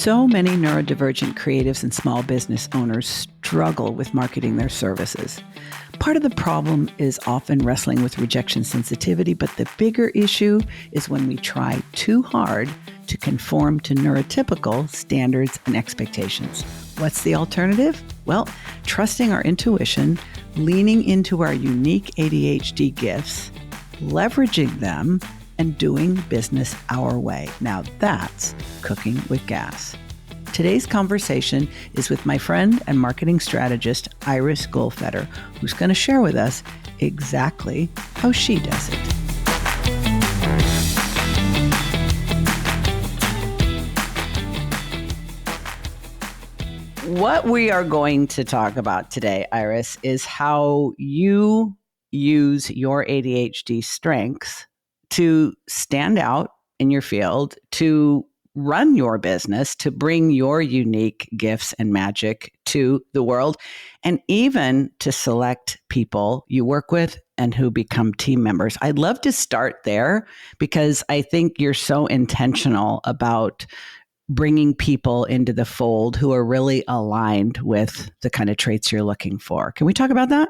So many neurodivergent creatives and small business owners struggle with marketing their services. Part of the problem is often wrestling with rejection sensitivity, but the bigger issue is when we try too hard to conform to neurotypical standards and expectations. What's the alternative? Well, trusting our intuition, leaning into our unique ADHD gifts, leveraging them, and doing business our way. Now that's cooking with gas. Today's conversation is with my friend and marketing strategist, Iris Goldfeder, who's going to share with us exactly how she does it. What we are going to talk about today, Iris, is how you use your ADHD strengths to stand out in your field, to run your business, to bring your unique gifts and magic to the world, and even to select people you work with and who become team members. I'd love to start there because I think you're so intentional about bringing people into the fold who are really aligned with the kind of traits you're looking for. Can we talk about that?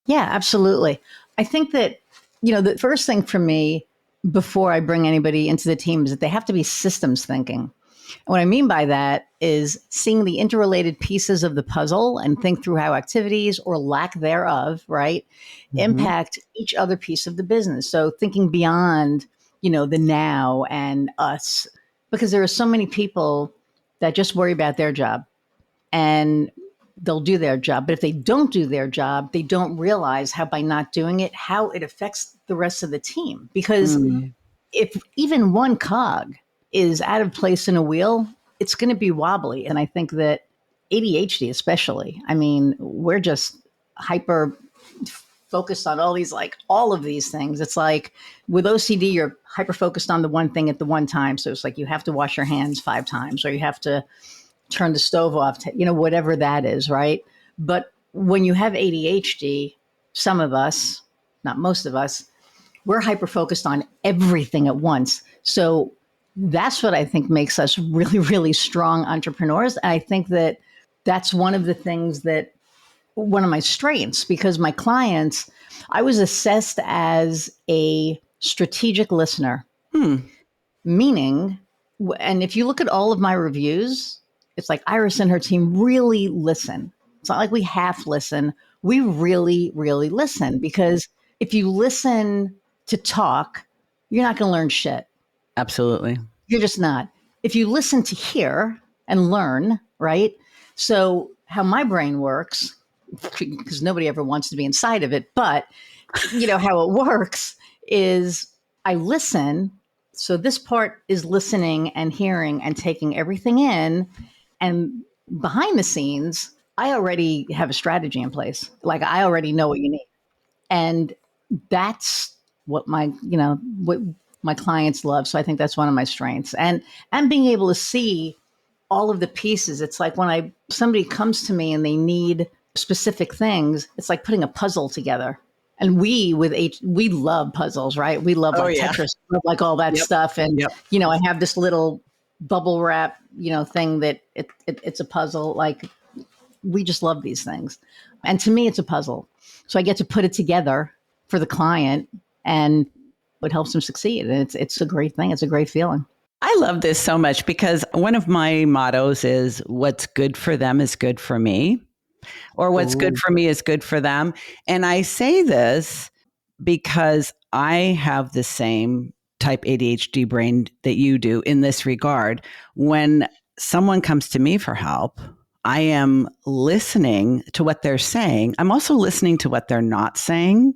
Yeah, absolutely. I think that, the first thing for me before I bring anybody into the team is that they have to be systems thinking. And what I mean by that is seeing the interrelated pieces of the puzzle and think through how activities or lack thereof, right, impact each other piece of the business. So thinking beyond, the now and us, because there are so many people that just worry about their job and they'll do their job. But if they don't do their job, they don't realize how by not doing it, how it affects the rest of the team. Because if even one cog is out of place in a wheel, it's going to be wobbly. And I think that ADHD especially, we're just hyper focused on all of these things. It's like with OCD, you're hyper focused on the one thing at the one time. So it's like you have to wash your hands 5 times or you have to turn the stove off, whatever that is, right? But when you have ADHD, some of us, not most of us, we're hyper-focused on everything at once. So that's what I think makes us really, really strong entrepreneurs. And I think that that's one of the things that, one of my strengths, because my clients, I was assessed as a strategic listener, meaning, and if you look at all of my reviews, it's like Iris and her team really listen. It's not like we half listen. We really, really listen, because if you listen to talk, you're not going to learn shit. Absolutely. You're just not. If you listen to hear and learn, right? So how my brain works, because nobody ever wants to be inside of it, but how it works is I listen. So this part is listening and hearing and taking everything in. And behind the scenes, I already have a strategy in place. Like I already know what you need. And that's what what my clients love. So I think that's one of my strengths. And being able to see all of the pieces. It's like when somebody comes to me and they need specific things, it's like putting a puzzle together. And we love puzzles, right? We love Tetris, we love all that stuff. And, I have this little bubble wrap, thing that it's a puzzle. Like we just love these things. And to me, it's a puzzle. So I get to put it together for the client and it helps them succeed. And it's a great thing. It's a great feeling. I love this so much because one of my mottos is what's good for them is good for me, or what's good for me is good for them. And I say this because I have the same type ADHD brain that you do in this regard. When someone comes to me for help, I am listening to what they're saying. I'm also listening to what they're not saying.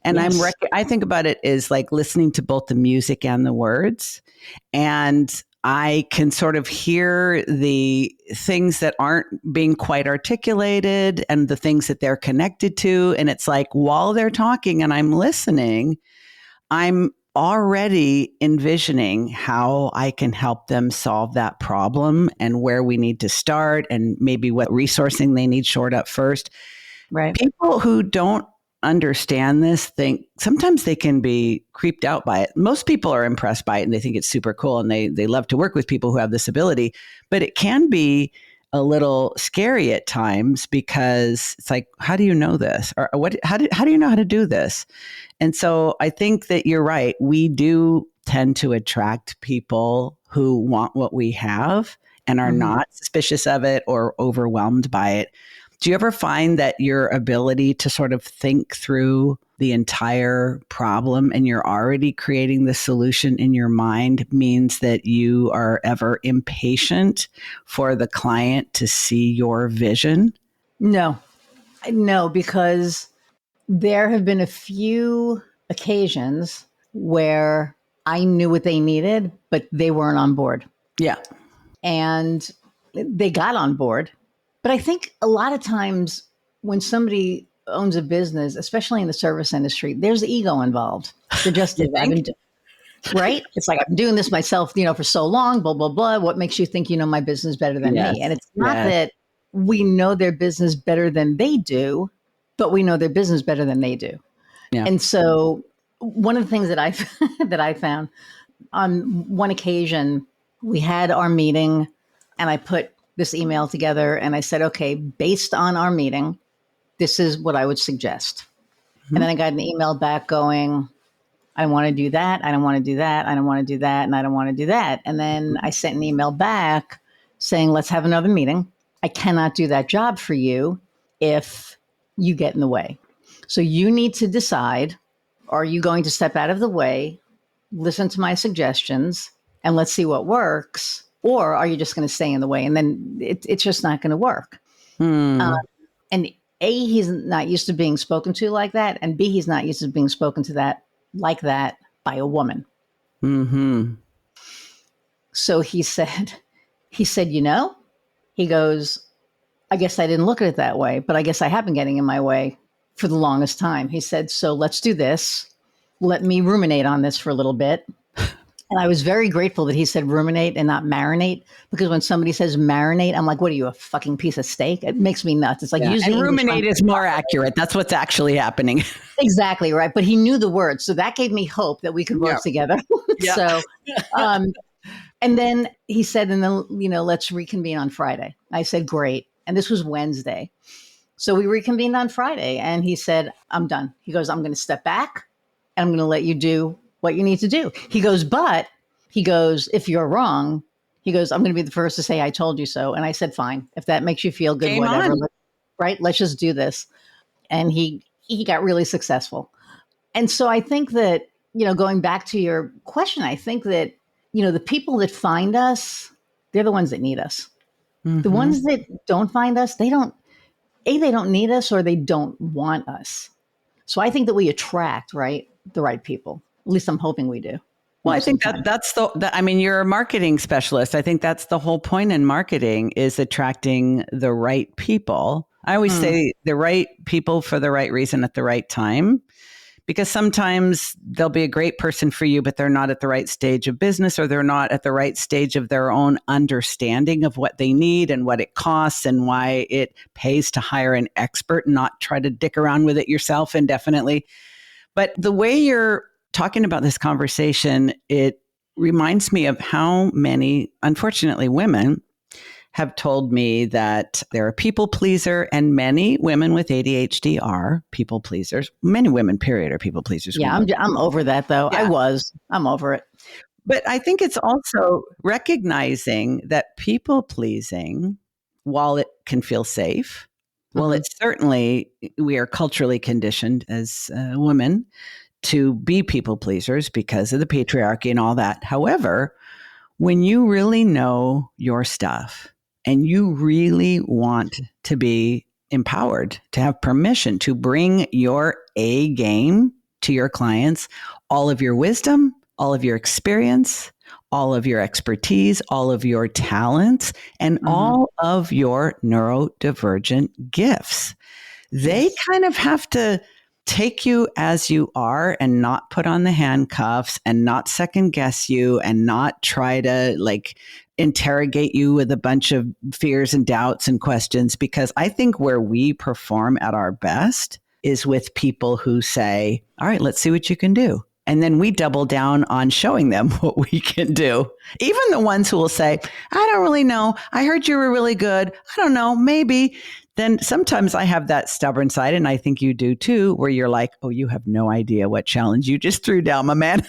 And yes. I think about it as like listening to both the music and the words. And I can sort of hear the things that aren't being quite articulated and the things that they're connected to. And it's like while they're talking and I'm listening, I'm already envisioning how I can help them solve that problem and where we need to start and maybe what resourcing they need shored up first. Right. People who don't understand this think sometimes they can be creeped out by it. Most people are impressed by it and they think it's super cool and they love to work with people who have this ability, but it can be a little scary at times because it's like, how do you know this? Or how do you know how to do this? And so I think that you're right. We do tend to attract people who want what we have and are not suspicious of it or overwhelmed by it. Do you ever find that your ability to sort of think through the entire problem and you're already creating the solution in your mind means that you are ever impatient for the client to see your vision? No, because there have been a few occasions where I knew what they needed, but they weren't on board. Yeah. And they got on board. But I think a lot of times when somebody owns a business, especially in the service industry, there's ego involved. They're just, right? It's like, I've been doing this myself, for so long, blah, blah, blah. What makes you think you know my business better than me? And it's not that we know their business better than they do, but we know their business better than they do. Yeah. And so one of the things that I found on one occasion, we had our meeting and I put this email together and I said, okay, based on our meeting, this is what I would suggest. And then I got an email back going, I don't want to do that. I don't want to do that. I don't want to do that. And I don't want to do that. And then I sent an email back saying, let's have another meeting. I cannot do that job for you if you get in the way. So you need to decide, are you going to step out of the way, listen to my suggestions, and let's see what works? Or are you just going to stay in the way? And then it's just not going to work. And A, he's not used to being spoken to like that. And B, he's not used to being spoken to that like that by a woman. So he said, he goes, I guess I didn't look at it that way, but I guess I have been getting in my way for the longest time. He said, so let's do this. Let me ruminate on this for a little bit. And I was very grateful that he said ruminate and not marinate, because when somebody says marinate, I'm like, what are you, a fucking piece of steak? It makes me nuts. It's like using and ruminate is more accurate. That's what's actually happening. Exactly right. But he knew the word. So that gave me hope that we could work together. So, and then he said, and then, let's reconvene on Friday. I said, great. And this was Wednesday. So we reconvened on Friday and he said, I'm done. He goes, I'm going to step back and I'm going to let you do what you need to do. He goes, if you're wrong, he goes, I'm going to be the first to say, I told you so. And I said, fine, if that makes you feel good, Game whatever, right? Let's just do this. And he got really successful. And so I think that, going back to your question, I think that, the people that find us, they're the ones that need us. The ones that don't find us, they don't need us or they don't want us. So I think that we attract, the right people. At least I'm hoping we do. Well, I think that's you're a marketing specialist. I think that's the whole point in marketing is attracting the right people. I always say the right people for the right reason at the right time, because sometimes they'll be a great person for you, but they're not at the right stage of business, or they're not at the right stage of their own understanding of what they need and what it costs and why it pays to hire an expert and not try to dick around with it yourself indefinitely. But the way you're talking about this conversation, it reminds me of how many, unfortunately, women have told me that they're a people pleaser, and many women with ADHD are people pleasers. Many women, period, are people pleasers. Yeah, I'm over that, though. Yeah. I'm over it. But I think it's also recognizing that people pleasing, while it can feel safe, well, it's certainly, we are culturally conditioned as women to be people pleasers because of the patriarchy and all that. However, when you really know your stuff and you really want to be empowered, to have permission to bring your A game to your clients, all of your wisdom, all of your experience, all of your expertise, all of your talents, and all of your neurodivergent gifts, they kind of have to take you as you are and not put on the handcuffs and not second guess you and not try to interrogate you with a bunch of fears and doubts and questions. Because I think where we perform at our best is with people who say, all right, let's see what you can do. And then we double down on showing them what we can do. Even the ones who will say, I don't really know. I heard you were really good. I don't know, maybe. Then sometimes I have that stubborn side, and I think you do too, where you're like, oh, you have no idea what challenge you just threw down, my man.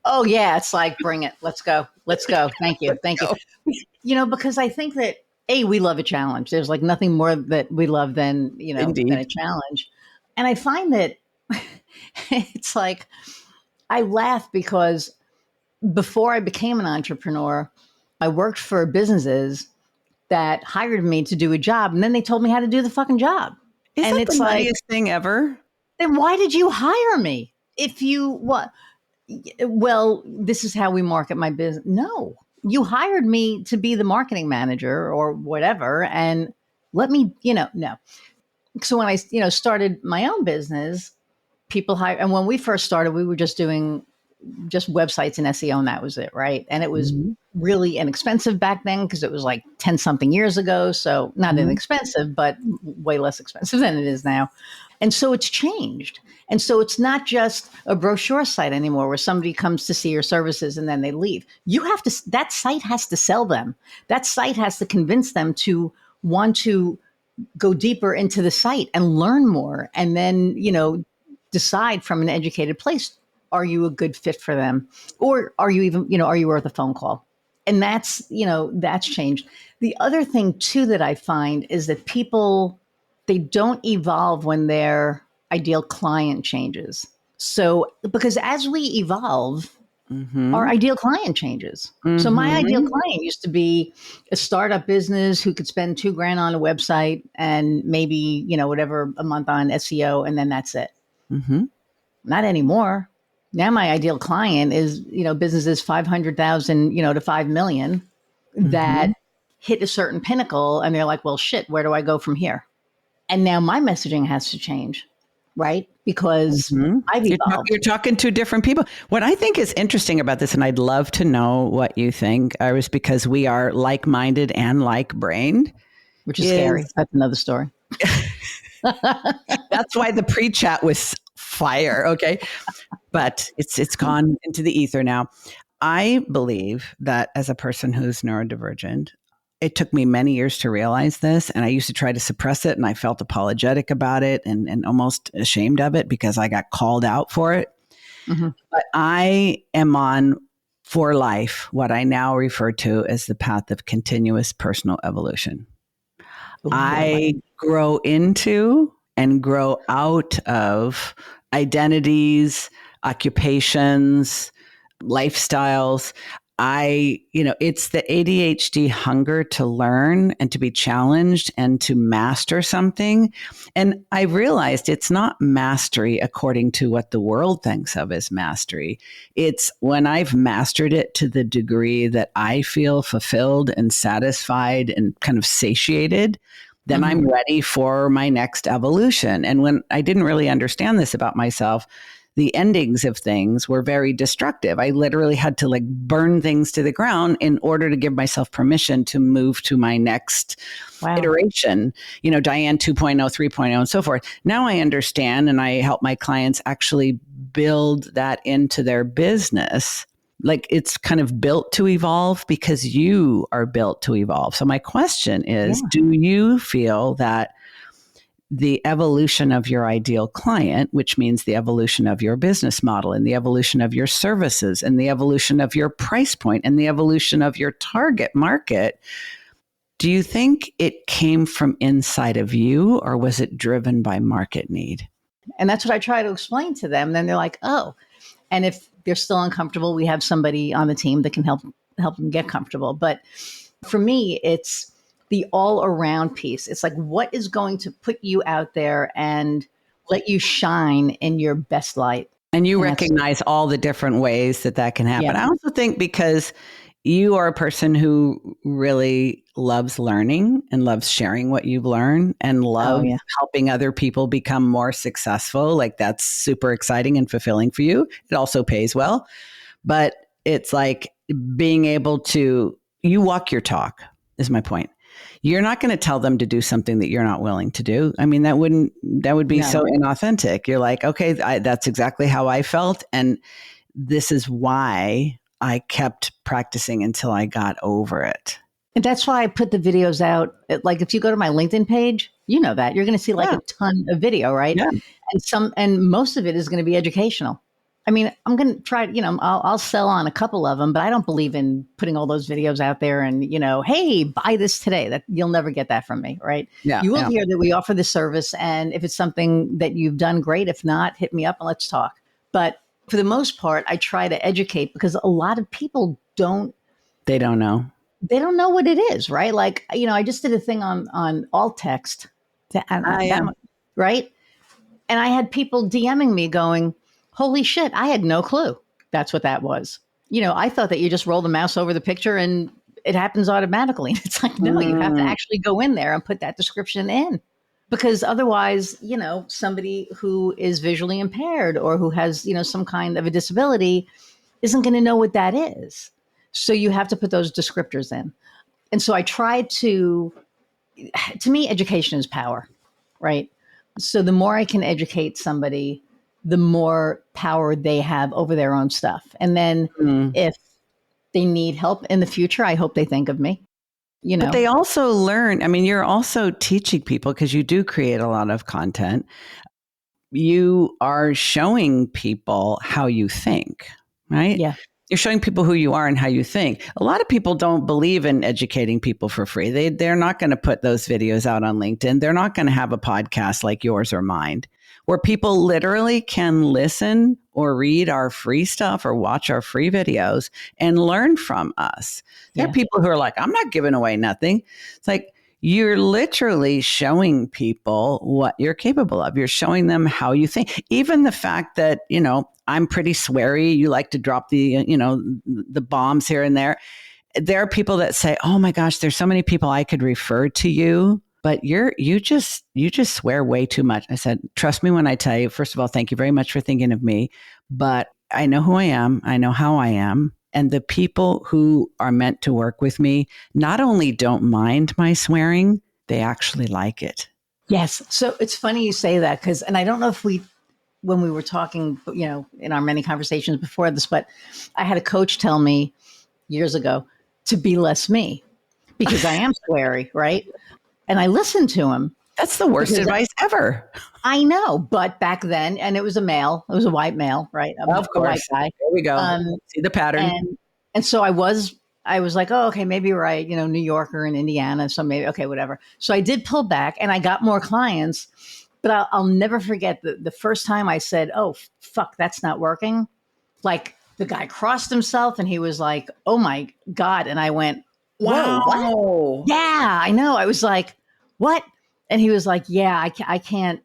Oh, yeah. It's like, bring it. Let's go. Let's go. Thank you. Thank you. You know, because I think that, we love a challenge. There's like nothing more that we love than, than a challenge. And I find that it's like, I laugh because before I became an entrepreneur, I worked for businesses that hired me to do a job, and then they told me how to do the fucking job. Isn't and it's the funniest thing ever? Then why did you hire me? If you what? Well, this is how we market my business. No, you hired me to be the marketing manager or whatever, and let me, no. So when I, started my own business, people hire, and when we first started, we were just doing just websites and SEO, and that was it, right? And it was really inexpensive back then because it was like 10 something years ago. So not inexpensive, but way less expensive than it is now. And so it's changed. And so it's not just a brochure site anymore where somebody comes to see your services and then they leave. You have to, that site has to sell them. That site has to convince them to want to go deeper into the site and learn more. And then, decide from an educated place, are you a good fit for them? Or are you even, are you worth a phone call? And that's, that's changed. The other thing too that I find is that people, they don't evolve when their ideal client changes. So, because as we evolve, our ideal client changes. So my ideal client used to be a startup business who could spend $2,000 on a website and maybe, whatever a month on SEO, and then that's it. Not anymore. Now my ideal client is, businesses 500,000, to 5 million that hit a certain pinnacle, and they're like, well, shit, where do I go from here? And now my messaging has to change, right? Because I've evolved. You're talking to different people. What I think is interesting about this, and I'd love to know what you think, is because we are like-minded and like-brained. Which is scary. That's another story. That's why the pre-chat was fire, okay? But it's gone into the ether now. I believe that as a person who's neurodivergent, it took me many years to realize this, and I used to try to suppress it, and I felt apologetic about it and almost ashamed of it because I got called out for it. But I am on, for life, what I now refer to as the path of continuous personal evolution. I grow into and grow out of identities, occupations, lifestyles. It's the ADHD hunger to learn and to be challenged and to master something. And I realized it's not mastery according to what the world thinks of as mastery. It's when I've mastered it to the degree that I feel fulfilled and satisfied and kind of satiated, then I'm ready for my next evolution. And when I didn't really understand this about myself, the endings of things were very destructive. I literally had to burn things to the ground in order to give myself permission to move to my next iteration, Diann 2.0, 3.0, and so forth. Now I understand, and I help my clients actually build that into their business. It's kind of built to evolve because you are built to evolve. So my question is, do you feel that the evolution of your ideal client, which means the evolution of your business model and the evolution of your services and the evolution of your price point and the evolution of your target market, do you think it came from inside of you, or was it driven by market need? And that's what I try to explain to them. Then they're like, oh, and if they're still uncomfortable, we have somebody on the team that can help them get comfortable. But for me, it's the all around piece. It's like, what is going to put you out there and let you shine in your best light? And you recognize all the different ways that can happen. I also think because you are a person who really loves learning and loves sharing what you've learned and loves helping other people become more successful. That's super exciting and fulfilling for you. It also pays well, but it's like being able to, you walk your talk is my point. You're not going to tell them to do something that you're not willing to do. I mean, that would be so inauthentic. You're like, okay, that's exactly how I felt. And this is why I kept practicing until I got over it. And that's why I put the videos out. Like if you go to my LinkedIn page, you know that you're going to see like a ton of video, right? Yeah. And most of it is going to be educational. I mean, I'm going to try, I'll sell on a couple of them, but I don't believe in putting all those videos out there and, hey, buy this today. That you'll never get that from me, right? Yeah, you will hear that we offer this service. And if it's something that you've done, great. If not, hit me up and let's talk. But for the most part, I try to educate because a lot of people they don't know. They don't know what it is, right? Like, I just did a thing on alt text, right? And I had people DMing me going, holy shit, I had no clue that's what that was. I thought that you just roll the mouse over the picture and it happens automatically. It's like, no, you have to actually go in there and put that description in. Because otherwise, somebody who is visually impaired or who has, some kind of a disability isn't going to know what that is. So you have to put those descriptors in. And so I try to me, education is power, right? So the more I can educate somebody, the more power they have over their own stuff. And then if they need help in the future, I hope they think of me. But they also learn. I mean, you're also teaching people because you do create a lot of content. You are showing people how you think, right? Yeah. You're showing people who you are and how you think. A lot of people don't believe in educating people for free. They're not going to put those videos out on LinkedIn. They're not going to have a podcast like yours or mine where people literally can listen or read our free stuff or watch our free videos and learn from us. There are people who are like, I'm not giving away nothing. It's like, you're literally showing people what you're capable of. You're showing them how you think. Even the fact that, I'm pretty sweary. You like to drop the bombs here and there. There are people that say, oh my gosh, there's so many people I could refer to you, but you just swear way too much. I said, trust me when I tell you, first of all, thank you very much for thinking of me, but I know who I am. I know how I am. And the people who are meant to work with me not only don't mind my swearing, they actually like it. Yes. So it's funny you say that and I don't know if when we were talking, in our many conversations before this, but I had a coach tell me years ago to be less me because I am sweary, right? And I listened to him. That's the worst advice ever. I know, but back then, and it was a white male, right? Of course. A white guy. There we go. See the pattern. And so I was like, oh, okay, maybe you're right. New Yorker in Indiana. So maybe, okay, whatever. So I did pull back and I got more clients, but I'll never forget the first time I said, oh, fuck, that's not working. Like the guy crossed himself and he was like, oh my God. And I went, whoa, wow. What? Yeah, I know. I was like, what? And he was like, yeah, I can't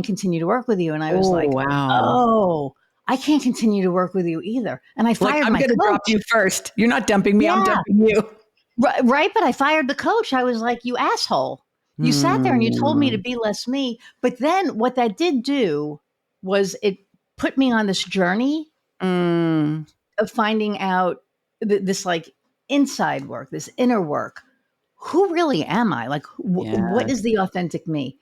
continue to work with you. And I was like, wow. Oh, I can't continue to work with you either. And I fired my coach. I'm going to drop you first. You're not dumping me. Yeah. I'm dumping you. Right. But I fired the coach. I was like, you asshole. You sat there and you told me to be less me. But then what that did do was it put me on this journey of finding out this like inside work, this inner work. Who really am I? Like, what is the authentic me?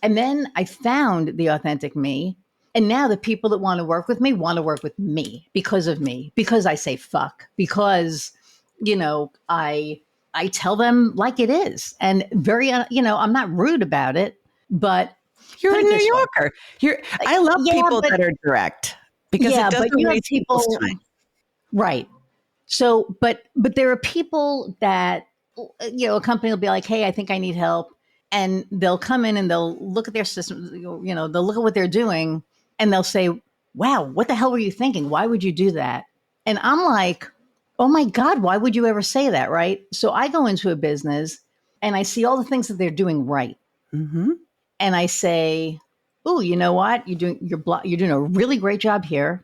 And then I found the authentic me. And now the people that want to work with me because of me, because I say fuck, because, I tell them like it is and very, I'm not rude about it, but you're a New Yorker. I love people that are direct because it doesn't waste people's time. Right. So, but there are people that, a company will be like, hey, I think I need help. And they'll come in and they'll look at their system, they'll look at what they're doing and they'll say, wow, what the hell were you thinking? Why would you do that? And I'm like, oh my God, why would you ever say that? Right. So I go into a business and I see all the things that they're doing right. Mm-hmm. And I say, oh, you know what? You're doing a really great job here.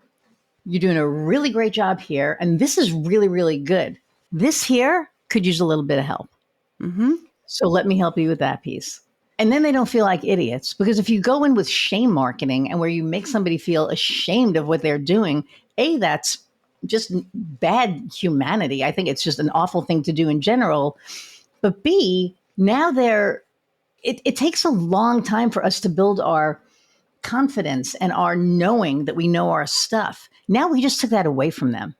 You're doing a really great job here. And this is really, really good. This here could use a little bit of help. Mm-hmm. So let me help you with that piece. And then they don't feel like idiots because if you go in with shame marketing and where you make somebody feel ashamed of what they're doing, that's just bad humanity. I think it's just an awful thing to do in general. But B, now it takes a long time for us to build our confidence and our knowing that we know our stuff. Now we just took that away from them.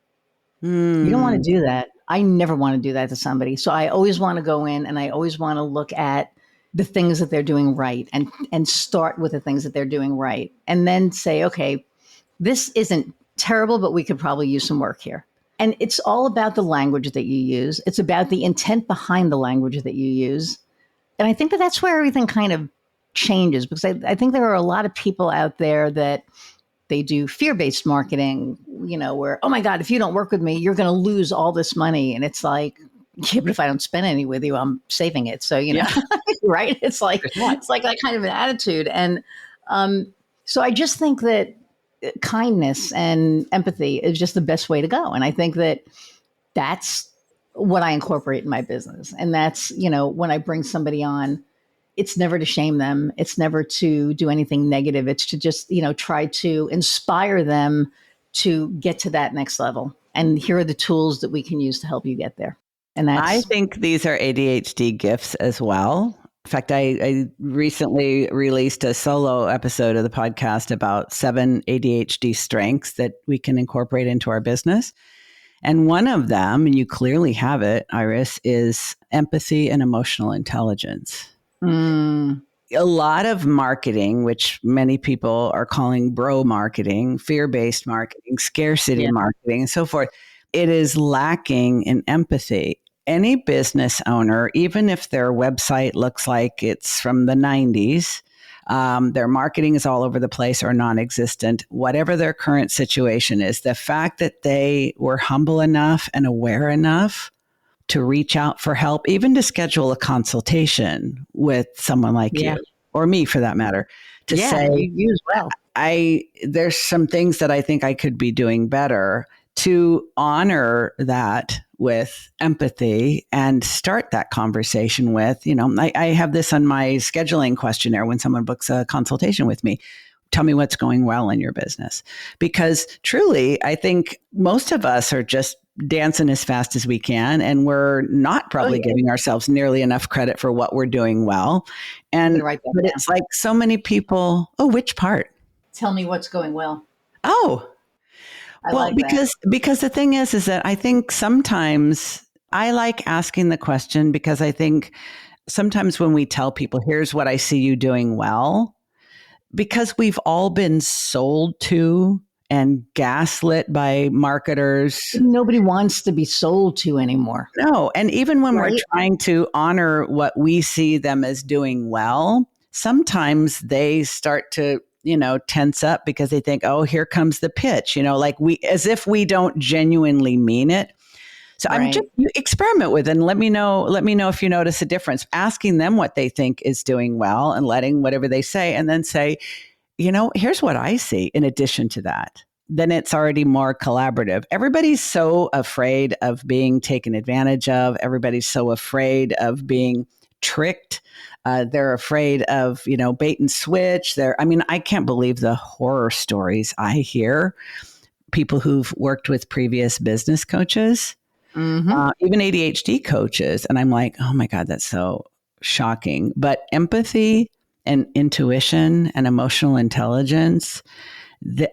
You don't want to do that. I never want to do that to somebody. So I always want to go in and I always want to look at the things that they're doing right and start with the things that they're doing right. And then say, okay, this isn't terrible, but we could probably use some work here. And it's all about the language that you use. It's about the intent behind the language that you use. And I think that that's where everything kind of changes, because I think there are a lot of people out there that they do fear-based marketing, where, oh my God, if you don't work with me, you're going to lose all this money. And it's like, yeah, but if I don't spend any with you, I'm saving it. So, right? It's like that kind of an attitude. And so I just think that kindness and empathy is just the best way to go. And I think that that's what I incorporate in my business. And that's, when I bring somebody on, it's never to shame them. It's never to do anything negative. It's to just, try to inspire them to get to that next level. And here are the tools that we can use to help you get there. And I think these are ADHD gifts as well. In fact, I recently released a solo episode of the podcast about 7 ADHD strengths that we can incorporate into our business. And one of them, and you clearly have it, Iris, is empathy and emotional intelligence. A lot of marketing, which many people are calling bro marketing, fear-based marketing, scarcity marketing, and so forth, it is lacking in empathy. Any business owner, even if their website looks like it's from the 90s, their marketing is all over the place or non-existent, whatever their current situation is, the fact that they were humble enough and aware enough to reach out for help, even to schedule a consultation with someone like you or me for that matter, to say, you as well. There's some things that I think I could be doing better, to honor that with empathy and start that conversation with, I have this on my scheduling questionnaire when someone books a consultation with me. Tell me what's going well in your business. Because truly, I think most of us are just dancing as fast as we can, and we're not probably giving ourselves nearly enough credit for what we're doing well. And but it's like so many people, which part? Tell me what's going well. Oh, well, because the thing is that I think sometimes I like asking the question, because I think sometimes when we tell people, here's what I see you doing well, because we've all been sold to and gaslit by marketers. Nobody wants to be sold to anymore. No. And even when we're trying to honor what we see them as doing well, sometimes they start to tense up because they think, oh, here comes the pitch, as if we don't genuinely mean it. So I'm just, you experiment with it and let me know if you notice a difference, asking them what they think is doing well and letting whatever they say, and then say, here's what I see in addition to that. Then it's already more collaborative. Everybody's so afraid of being taken advantage of. Everybody's so afraid of being tricked. They're afraid of, bait and switch. I can't believe the horror stories I hear. People who've worked with previous business coaches, even ADHD coaches. And I'm like, oh my God, that's so shocking. But empathy and intuition and emotional intelligence,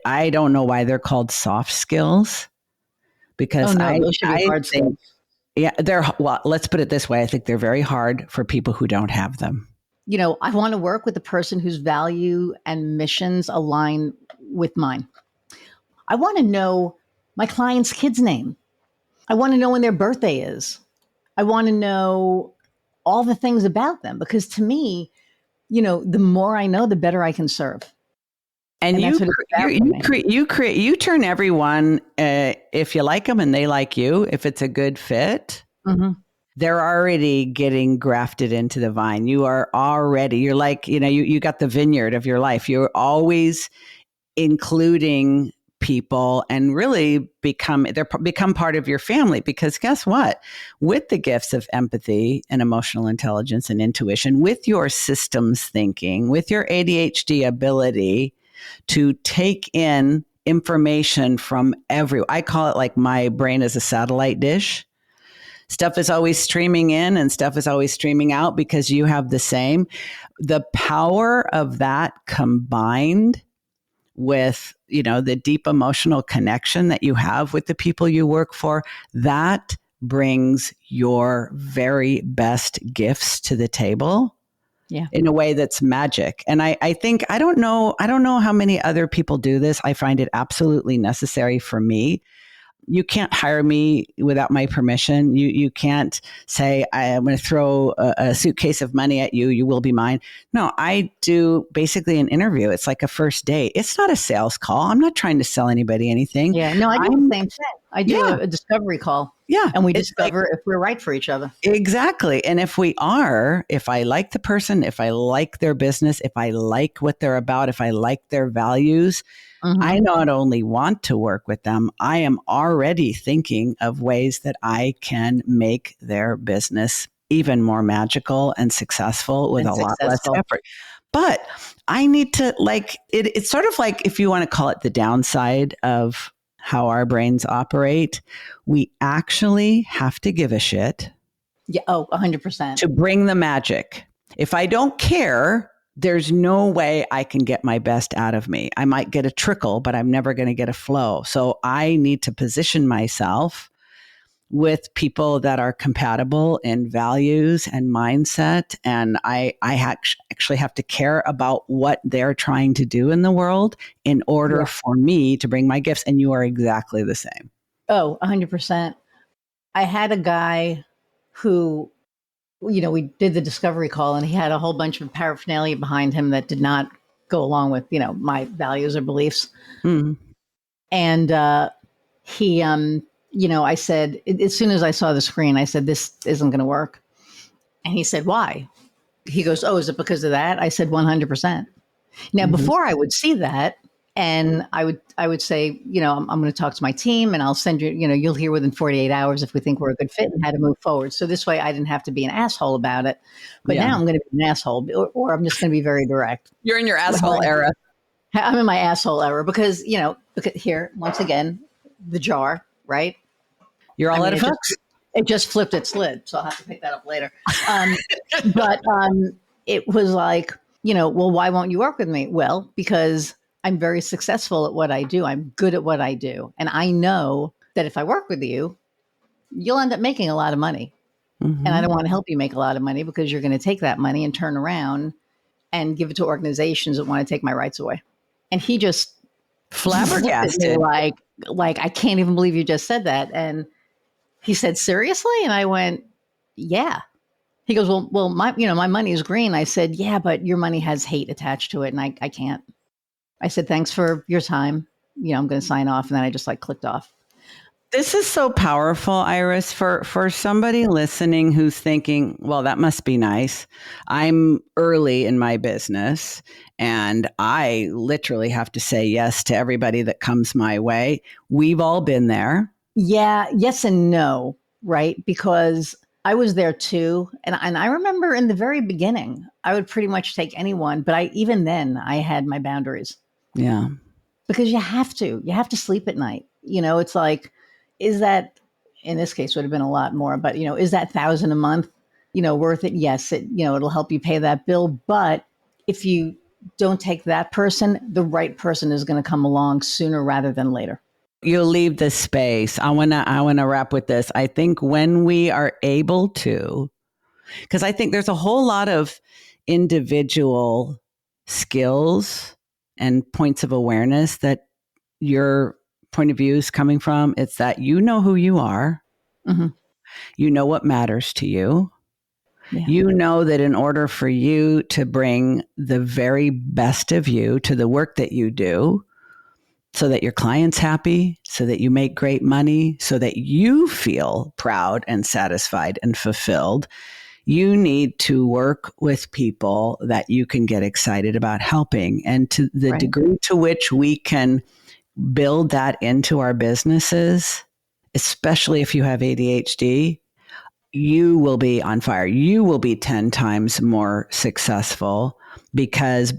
I don't know why they're called soft skills, because those should be hard skills. Yeah, let's put it this way. I think they're very hard for people who don't have them. I want to work with the person whose value and missions align with mine. I want to know my client's kid's name. I want to know when their birthday is. I want to know all the things about them, because to me, the more I know, the better I can serve. And you turn everyone, if you like them and they like you, if it's a good fit, they're already getting grafted into the vine. You're like, you got the vineyard of your life. You're always including people and really become part of your family, because guess what? With the gifts of empathy and emotional intelligence and intuition, with your systems thinking, with your ADHD ability to take in information from I call it like my brain is a satellite dish. Stuff is always streaming in and stuff is always streaming out because you have the same. The power of that combined with, the deep emotional connection that you have with the people you work for, that brings your very best gifts to the table. Yeah. In a way that's magic. And I think, I don't know how many other people do this. I find it absolutely necessary for me. You can't hire me without my permission. You can't say, I'm going to throw a suitcase of money at you. You will be mine. No, I do basically an interview. It's like a first date. It's not a sales call. I'm not trying to sell anybody anything. Yeah. No, I do the same thing. I do a discovery call. Yeah. And we discover if we're right for each other. Exactly. And if I like the person, if I like their business, if I like what they're about, if I like their values, I not only want to work with them, I am already thinking of ways that I can make their business even more magical and successful with a lot less effort. But I need to it's sort of like, if you want to call it the downside of how our brains operate, we actually have to give a shit. Yeah. Oh, 100%. To bring the magic. If I don't care, there's no way I can get my best out of me. I might get a trickle, but I'm never going to get a flow. So I need to position myself with people that are compatible in values and mindset. And I actually have to care about what they're trying to do in the world in order for me to bring my gifts. And you are exactly the same. Oh, 100%. I had a guy who, we did the discovery call and he had a whole bunch of paraphernalia behind him that did not go along with, my values or beliefs. Mm. And he, I said, as soon as I saw the screen, I said, this isn't going to work. And he said, why? He goes, oh, is it because of that? I said, 100%. Now, before I would see that, and I would say, I'm going to talk to my team and I'll send you, you'll hear within 48 hours if we think we're a good fit and how to move forward. So this way I didn't have to be an asshole about it. But now I'm going to be an asshole, or I'm just going to be very direct. You're in your asshole era. I'm in my asshole era because, here, once again, the jar, right? You're all out of hooks. It just flipped its lid. So I'll have to pick that up later. But it was like, well, why won't you work with me? Well, because I'm very successful at what I do. I'm good at what I do. And I know that if I work with you, you'll end up making a lot of money. And I don't want to help you make a lot of money because you're going to take that money and turn around and give it to organizations that want to take my rights away. And he just flabbergasted. Like, I can't even believe you just said that. And he said, seriously? And I went, yeah. He goes, well, my money is green. I said, yeah, but your money has hate attached to it. And I can't. I said, thanks for your time. I'm going to sign off. And then I just clicked off. This is so powerful, Iris, for somebody listening who's thinking, well, that must be nice. I'm early in my business and I literally have to say yes to everybody that comes my way. We've all been there. Yeah. Yes and no. Right. Because I was there too. And I remember in the very beginning, I would pretty much take anyone. But even then I had my boundaries. Yeah. Because you have to sleep at night. It's like, is that, in this case would have been a lot more, but is that $1,000 a month, worth it? Yes. It'll help you pay that bill. But if you don't take that person, the right person is going to come along sooner rather than later. You'll leave this space. I want to wrap with this. I think when we are able to, because I think there's a whole lot of individual skills and points of awareness that your point of view is coming from. It's that you know who you are. Mm-hmm. You know what matters to you. Yeah. You know that in order for you to bring the very best of you to the work that you do, so that your client's happy, so that you make great money, so that you feel proud and satisfied and fulfilled, you need to work with people that you can get excited about helping. And to the degree to which we can build that into our businesses, especially if you have ADHD, you will be on fire. You will be 10 times more successful because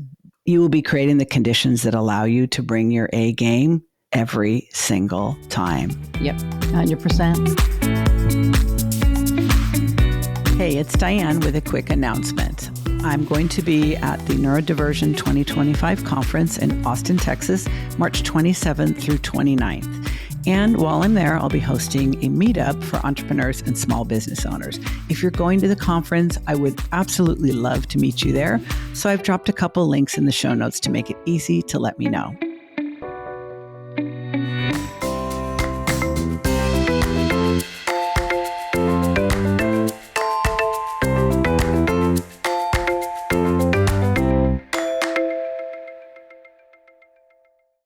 you will be creating the conditions that allow you to bring your A game every single time. Yep, 100%. Hey, it's Diann with a quick announcement. I'm going to be at the Neurodivergent 2025 conference in Austin, Texas, March 27th through 29th. And while I'm there, I'll be hosting a meetup for entrepreneurs and small business owners. If you're going to the conference, I would absolutely love to meet you there. So I've dropped a couple links in the show notes to make it easy to let me know.